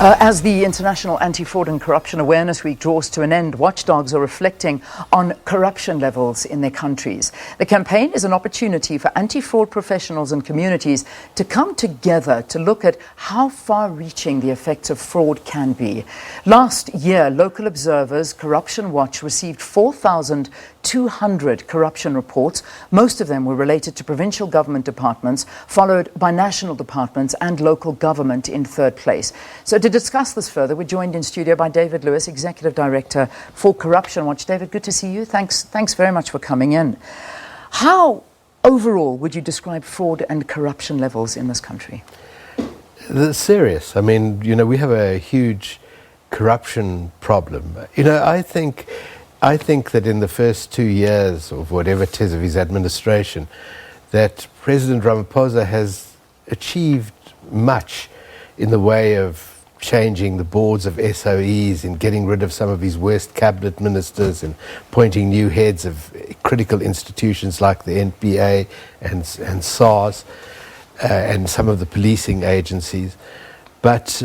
As the International Anti-Fraud and Corruption Awareness Week draws to an end, watchdogs are reflecting on corruption levels in their countries. The campaign is an opportunity for anti-fraud professionals and communities to come together to look at how far-reaching the effects of fraud can be. Last year, local observers Corruption Watch received 4,200 corruption reports. Most of them were related to provincial government departments, followed by national departments and local government in third place. So to discuss this further, we're joined in studio by David Lewis, Executive Director for Corruption Watch. David, good to see you. Thanks very much for coming in. How, overall, would you describe fraud and corruption levels in this country? They're serious. I mean, we have a huge corruption problem. I think that in the first 2 years of whatever it is of his administration, that President Ramaphosa has achieved much in the way of changing the boards of SOEs and getting rid of some of his worst cabinet ministers and appointing new heads of critical institutions like the NPA and SARS and some of the policing agencies. But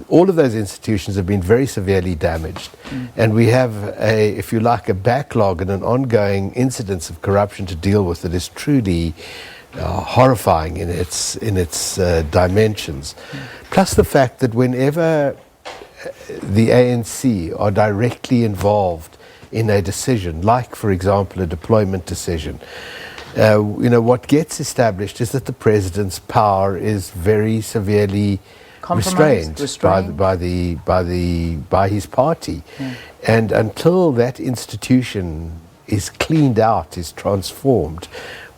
all of those institutions have been very severely damaged. And we have, if you like, a backlog and an ongoing incidence of corruption to deal with that is truly horrifying in its dimensions. Plus the fact that whenever the ANC are directly involved in a decision, like, for example, a deployment decision, what gets established is that the president's power is very severely restrained by his party. And until that institution is cleaned out, is transformed,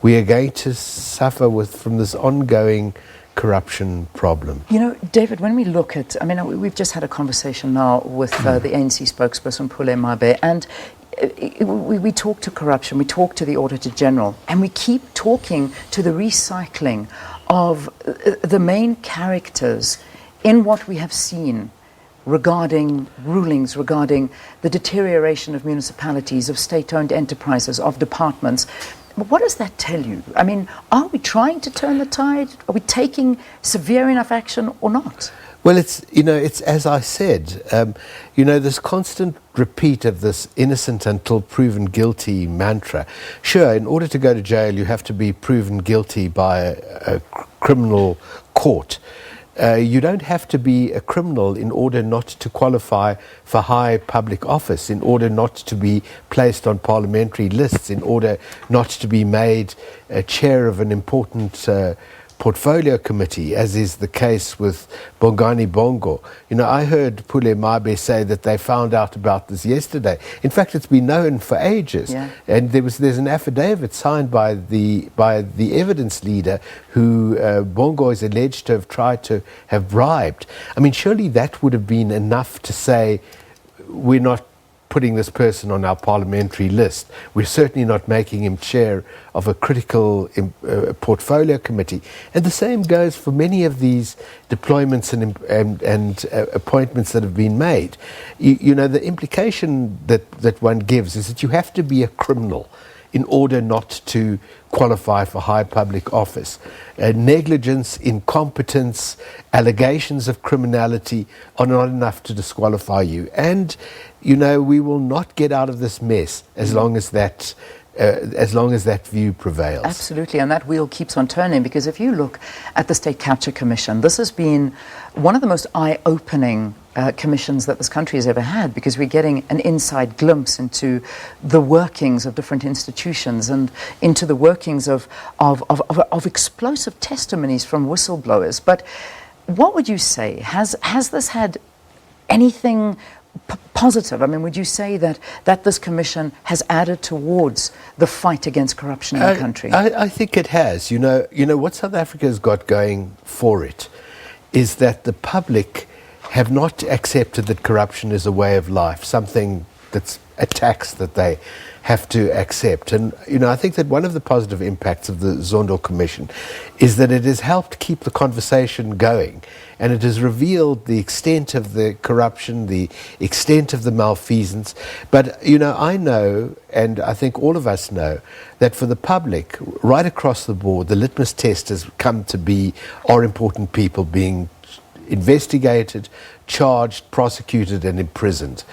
we are going to suffer from this ongoing corruption problem. David, when we look at, we've just had a conversation now with the ANC spokesperson, Pule Mabe, and we talk to corruption, we talk to the Auditor General, and we keep talking to the recycling of the main characters in what we have seen regarding rulings, regarding the deterioration of municipalities, of state-owned enterprises, of departments. What does that tell you? Are we trying to turn the tide? Are we taking severe enough action or not? Well, it's as I said, this constant repeat of this innocent until proven guilty mantra. Sure, in order to go to jail, you have to be proven guilty by a criminal court. You don't have to be a criminal in order not to qualify for high public office, in order not to be placed on parliamentary lists, in order not to be made a chair of an important portfolio committee, as is the case with Bongani Bongo. I heard Pule Mabe say that they found out about this yesterday. In fact, it's been known for ages. Yeah. And there's an affidavit signed by the evidence leader who Bongo is alleged to have tried to have bribed. Surely that would have been enough to say, we're not putting this person on our parliamentary list. We're certainly not making him chair of a critical portfolio committee. And the same goes for many of these deployments and appointments that have been made. The implication that one gives is that you have to be a criminal in order not to qualify for high public office. Negligence, incompetence, allegations of criminality are not enough to disqualify you. And, we will not get out of this mess as long as that view prevails. Absolutely, and that wheel keeps on turning, because if you look at the State Capture Commission, this has been one of the most eye-opening commissions that this country has ever had, because we're getting an inside glimpse into the workings of different institutions and into the workings of explosive testimonies from whistleblowers. But what would you say? Has this had anything positive? Would you say that this commission has added towards the fight against corruption in the country? I think it has. What South Africa has got going for it is that the public have not accepted that corruption is a way of life, something that's a tax that they have to accept. And, I think that one of the positive impacts of the Zondo Commission is that it has helped keep the conversation going, and it has revealed the extent of the corruption, the extent of the malfeasance. But, I know, and I think all of us know, that for the public, right across the board, the litmus test has come to be, are important people being investigated, charged, prosecuted and imprisoned.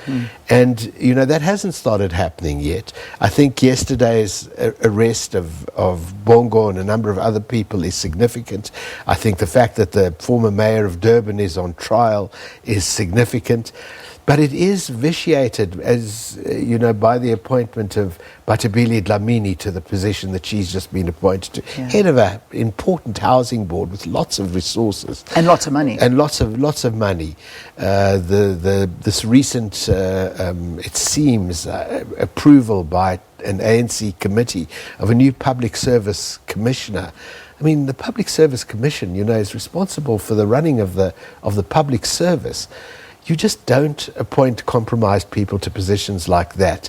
And, you know, that hasn't started happening yet. I think yesterday's arrest of Bongo and a number of other people is significant. I think the fact that the former mayor of Durban is on trial is significant. But it is vitiated, as you know, by the appointment of Batabile Dlamini to the position that she's just been appointed to, head of an important housing board with lots of resources and lots of money, lots of money. This recent, it seems, approval by an ANC committee of a new public service commissioner. I mean, the Public Service Commission, you know, is responsible for the running of the public service. You just don't appoint compromised people to positions like that.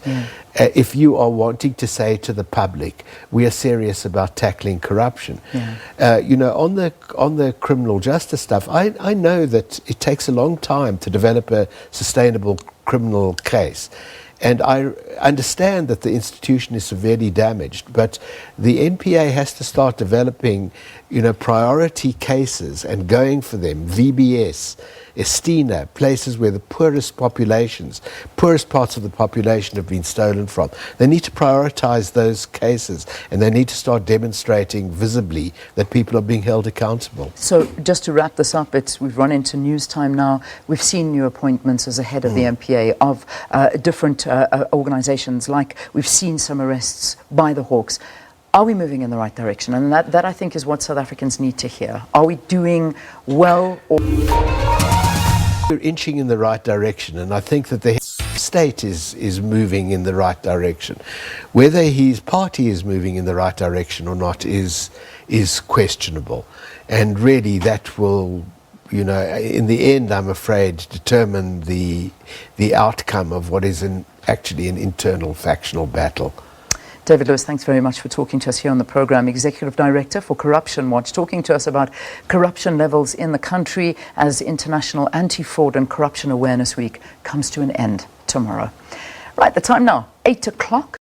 If you are wanting to say to the public, we are serious about tackling corruption. You know, on the criminal justice stuff, I know that it takes a long time to develop a sustainable criminal case. And I understand that the institution is severely damaged, but the NPA has to start developing, you know, priority cases and going for them. VBS, Estina, places where the poorest parts of the population have been stolen from. They need to prioritize those cases, and they need to start demonstrating visibly that people are being held accountable. So just to wrap this up, we've run into news time now. We've seen new appointments as a head of the NPA of different organizations, like we've seen some arrests by the Hawks. Are we moving in the right direction? And that I think is what South Africans need to hear. Are we doing well? We're inching in the right direction, and I think that the state is moving in the right direction. Whether his party is moving in the right direction or not is questionable, and really that will, you know, in the end, I'm afraid, determine the outcome of what is actually an internal factional battle. David Lewis, thanks very much for talking to us here on the program. Executive Director for Corruption Watch, talking to us about corruption levels in the country as International Anti-Fraud and Corruption Awareness Week comes to an end tomorrow. Right, the time now, 8 o'clock.